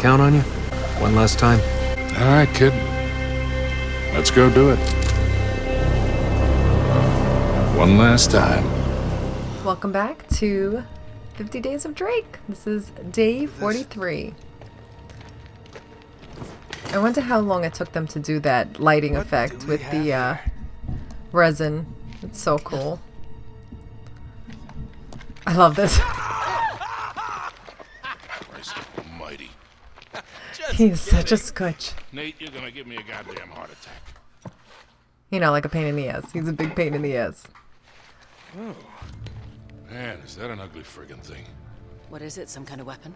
count on you? One last time? All right, kid. Let's go do it. One last time. Welcome back to 50 Days of Drake. This is day 43. I wonder how long it took them to do that lighting effect with the resin. It's so cool. I love this. Christ almighty. He is such a scutch. Nate, you're gonna give me a goddamn heart attack. You know, like a pain in the ass. He's a big pain in the ass. Oh. Man, is that an ugly friggin' thing? What is it? Some kind of weapon?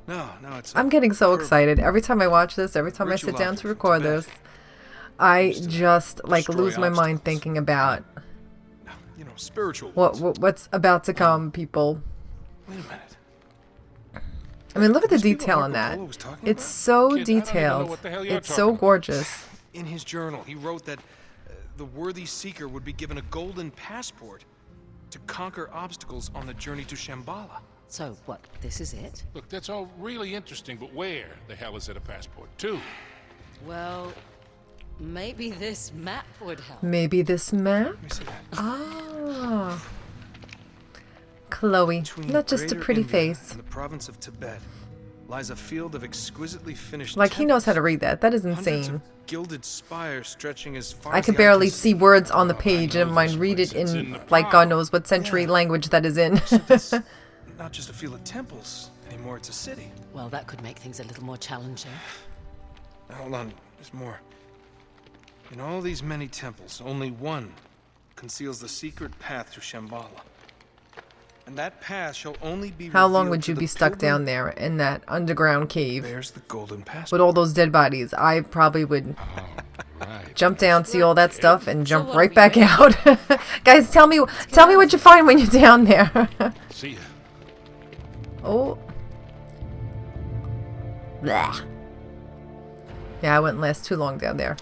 No, it's... I'm getting so excited. Every time I watch this, every time I sit down to record this, I just, like, lose my mind thinking about spiritual what's about to come, people. Wait a minute. I mean, look at the detail on that. It's so detailed. It's so gorgeous. In his journal, he wrote that the worthy seeker would be given a golden passport to conquer obstacles on the journey to Shambhala. So, what, this is it? Look, that's all really interesting, but where the hell is it a passport to? Well, maybe this map would help. Maybe this map? Let me see that. Ah. Chloe, Between not just a Greater pretty India face. and the province of Tibet lies a field of exquisitely finished Like, he knows how to temples. read that. That is Hundreds insane. of gilded spires stretching as far I as could the eye barely can see words on the page, I know never mind this read place. it It's in, in the like, God park. knows what century Yeah. language that is in. It's not just a field of temples anymore, it's a city. Well, that could make things a little more challenging. Now, hold on, there's more. In all these many temples, only one conceals the secret path to Shambhala. And that path shall only be How long revealed would to you the be stuck pilgrim. down there in that underground cave There's the golden passport. with all those dead bodies? I probably would Oh, right. jump down, see all that stuff, and jump what are right we back waiting out. Guys, tell me what you find when you're down there. See ya. Oh. Blah. Yeah, I wouldn't last too long down there.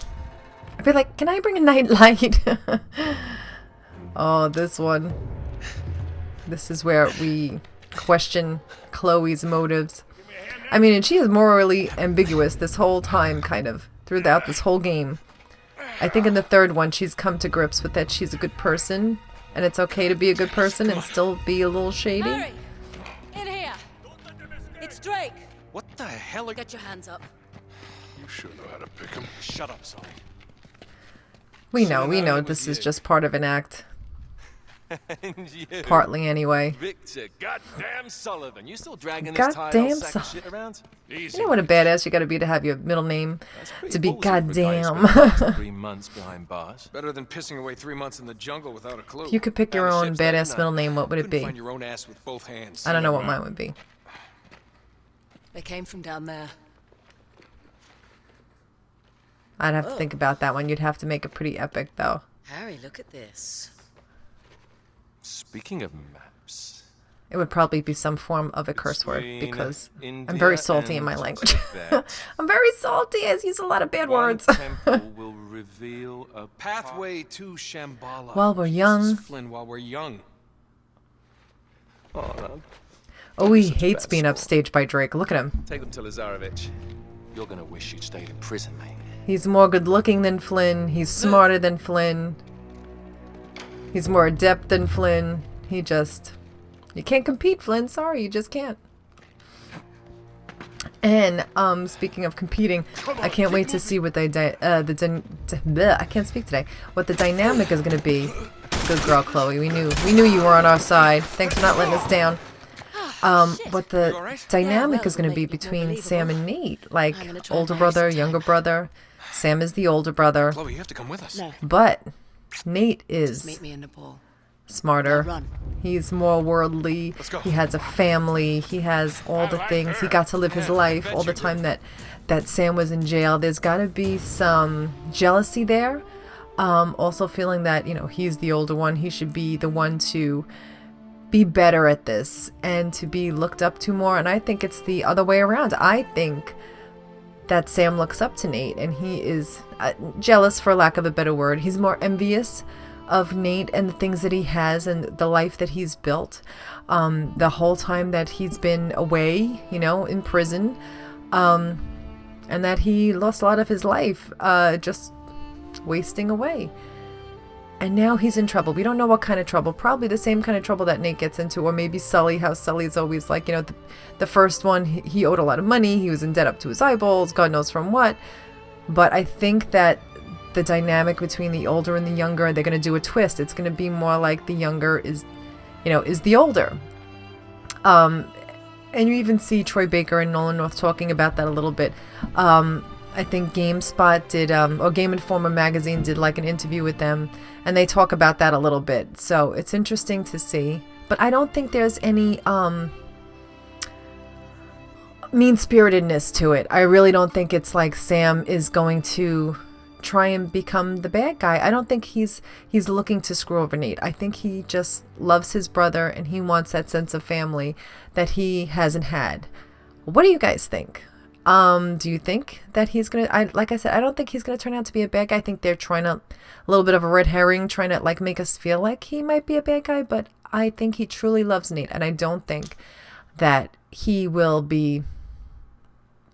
I'd be like, can I bring a night light? Oh, this one. This is where we question Chloe's motives. I mean, and she is morally ambiguous this whole time, kind of, throughout this whole game. I think in the third one, she's come to grips with that she's a good person, and it's okay to be a good person and still be a little shady. Hurry! In here! It's Drake! What the hell are... Get your hands up. You sure know how to pick 'em. Shut up, Sully. We know this is just part of an act. And you, Partly, anyway. Victor, goddamn Sullivan, you still dragging this tired Goddamn old sack of Sullivan. shit around? Easy. You know what a badass you gotta be to have your middle name That's pretty to be ballsy for a guy who goddamn. spent the last 3 months behind bars. Better than pissing away 3 months in the jungle without a clue. If you could pick your Found the own ships late badass enough. middle name, what would it Couldn't be? find your own ass with both hands. I don't know what mine would be. They came from down there. I'd have to think about that one. You'd have to make it pretty epic, though. Harry, look at this. Speaking of maps, It would probably be some form of a curse word between because I'm India very salty in and my language. Tibet, I'm very salty. I use a lot of bad one words. temple will reveal a Pathway to Shambhala. While we're young. Jesus, Flynn, while we're young. Oh, no. Oh, he hates being upstaged by Drake. Look at him. Take them to Lazarevich. You're gonna wish you'd stayed in prison, mate. He's more good looking than Flynn. He's smarter than Flynn. He's more adept than Flynn. He just... You can't compete, Flynn. Sorry, you just can't. And, speaking of competing, I can't wait to see what I can't speak today. What the dynamic is going to be. Good girl, Chloe. We knew you were on our side. Thanks for not letting us down. What the dynamic is going to be between Sam and Nate. Like, older brother, younger brother. Sam is the older brother. Chloe, you have to come with us. No, But Nate is meet me in Nepal. smarter. Run. He's more worldly. Let's go. He has a family. He has all the things. He got to live his life all the time that Sam was in jail. There's got to be some jealousy there. Also feeling that, he's the older one. He should be the one to be better at this and to be looked up to more. And I think it's the other way around. I think that Sam looks up to Nate and he is jealous, for lack of a better word. He's more envious of Nate and the things that he has and the life that he's built, the whole time that he's been away, you know, in prison, and that he lost a lot of his life just wasting away. And now he's in trouble. We don't know what kind of trouble. Probably the same kind of trouble that Nate gets into, or maybe Sully, how Sully's always like, you know, the first one, he owed a lot of money. He was in debt up to his eyeballs, God knows from what. But I think that the dynamic between the older and the younger, they're going to do a twist. It's going to be more like the younger is the older. And you even see Troy Baker and Nolan North talking about that a little bit. I think GameSpot did, or Game Informer magazine did like an interview with them, and they talk about that a little bit. So it's interesting to see. But I don't think there's any mean-spiritedness to it. I really don't think it's like Sam is going to try and become the bad guy. I don't think he's looking to screw over Nate. I think he just loves his brother, and he wants that sense of family that he hasn't had. What do you guys think? Do you think that he's gonna? Like I said, I don't think he's gonna turn out to be a bad guy. I think they're trying a little bit of a red herring, trying to like make us feel like he might be a bad guy. But I think he truly loves Nate, and I don't think that he will be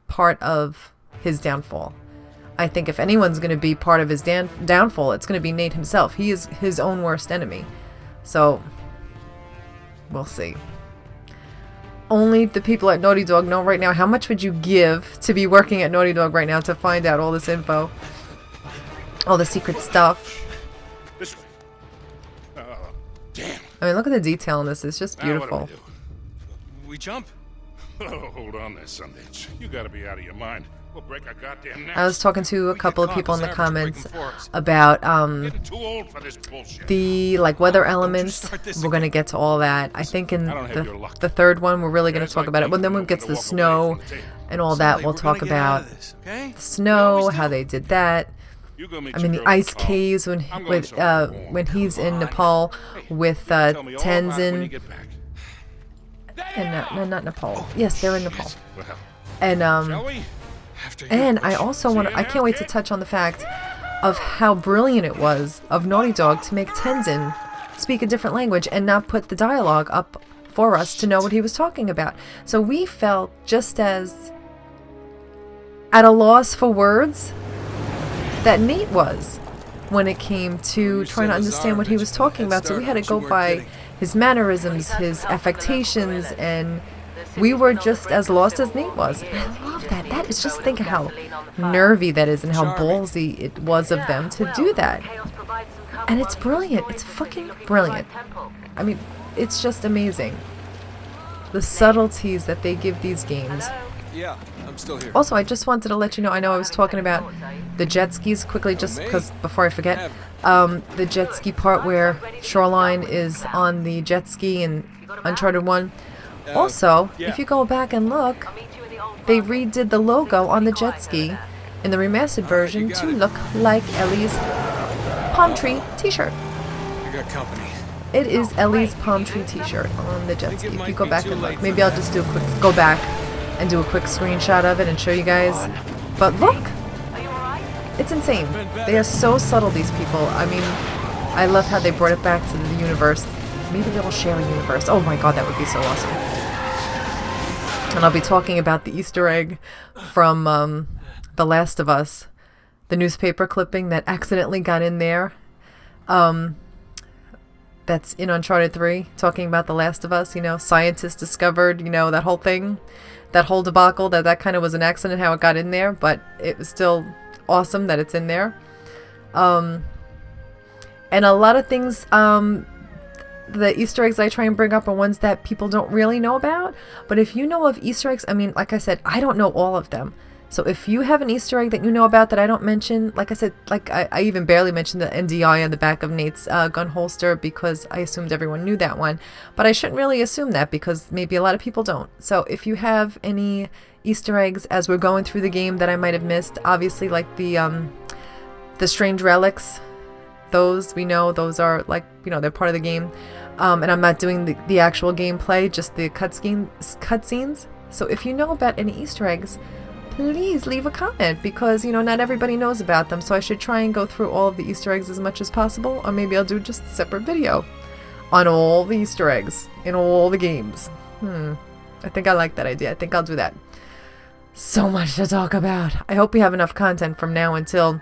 part of his downfall. I think if anyone's gonna be part of his downfall, it's gonna be Nate himself. He is his own worst enemy. So we'll see. Only the people at Naughty Dog know right now. How much would you give to be working at Naughty Dog right now to find out all this info? All the secret stuff. This way. Damn. I mean, look at the detail in this. It's just beautiful. Now what do We jump? Oh, hold on there, Sundance. You gotta be out of your mind. We'll break our goddamn necks. I was talking to a couple of people in the Average comments breaking forks. about Getting too old for this bullshit. the like weather elements. We're gonna get to all that. I think in the third one we're really gonna talk about it. But then when we get to the snow and all that, we'll talk about the snow, how they did that. I mean, the ice caves when he's in Nepal with Tenzin. And no, not Nepal. Yes, they're in Nepal. And I also I can't wait to touch on the fact of how brilliant it was of Naughty Dog to make Tenzin speak a different language and not put the dialogue up for us to know what he was talking about. So we felt just as at a loss for words that Nate was when it came to trying to understand what he was talking about. So we had to go by his mannerisms, his affectations, and we were just as lost as Nate was. And I love that. That is just, think of how nervy that is and how ballsy it was of them to do that. And it's brilliant. It's fucking brilliant. I mean, it's just amazing. The subtleties that they give these games. Yeah, I'm still here. Also, I just wanted to let you know, I know I was talking about the jet skis quickly, just because before I forget, the jet ski part where Shoreline is on the jet ski in Uncharted 1. Also, if you go back and look, they redid the logo on the jet ski in the remastered version to look like Ellie's palm tree t-shirt. I got company. It is Ellie's palm tree t-shirt on the jet ski. If you go back and look, maybe I'll just go back and do a quick screenshot of it and show you guys. But look! It's insane. They are so subtle, these people. I mean, I love how they brought it back to the universe. Maybe they will share a universe. Oh my god, that would be so awesome. And I'll be talking about the Easter egg from The Last of Us. The newspaper clipping that accidentally got in there. That's in Uncharted 3, talking about The Last of Us. You know, scientists discovered, you know, that whole thing. That whole debacle, that kind of was an accident how it got in there. But it was still awesome that it's in there. And a lot of things, the Easter eggs I try and bring up are ones that people don't really know about. But if you know of Easter eggs, I mean, like I said, I don't know all of them. So if you have an Easter egg that you know about that I don't mention, like I said, like I even barely mentioned the NDI on the back of Nate's gun holster because I assumed everyone knew that one. But I shouldn't really assume that because maybe a lot of people don't. So if you have any Easter eggs as we're going through the game that I might have missed, obviously like the strange relics, those we know, those are like, you know, they're part of the game. And I'm not doing the actual gameplay, just the cutscenes. So if you know about any Easter eggs, please leave a comment, because, you know, not everybody knows about them, so I should try and go through all of the Easter eggs as much as possible, or maybe I'll do just a separate video on all the Easter eggs in all the games. I think I like that idea. I think I'll do that. So much to talk about. I hope we have enough content from now until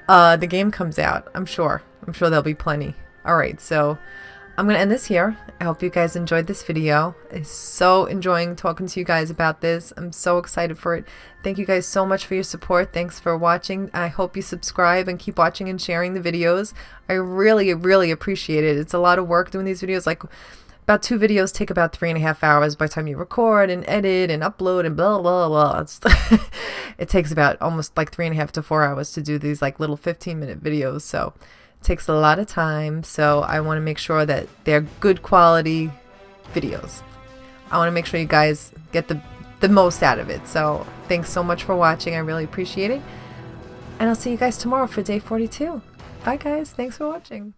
the game comes out. I'm sure there'll be plenty. Alright, so I'm going to end this here. I hope you guys enjoyed this video. I'm so enjoying talking to you guys about this. I'm so excited for it. Thank you guys so much for your support. Thanks for watching. I hope you subscribe and keep watching and sharing the videos. I really, really appreciate it. It's a lot of work doing these videos. Like, about 2 videos take about 3.5 hours by the time you record and edit and upload and blah, blah, blah. It takes about almost like 3.5 to 4 hours to do these like little 15-minute videos. So it takes a lot of time. So I want to make sure that they're good quality videos. I want to make sure you guys get the most out of it. So thanks so much for watching. I really appreciate it. And I'll see you guys tomorrow for day 42. Bye guys. Thanks for watching.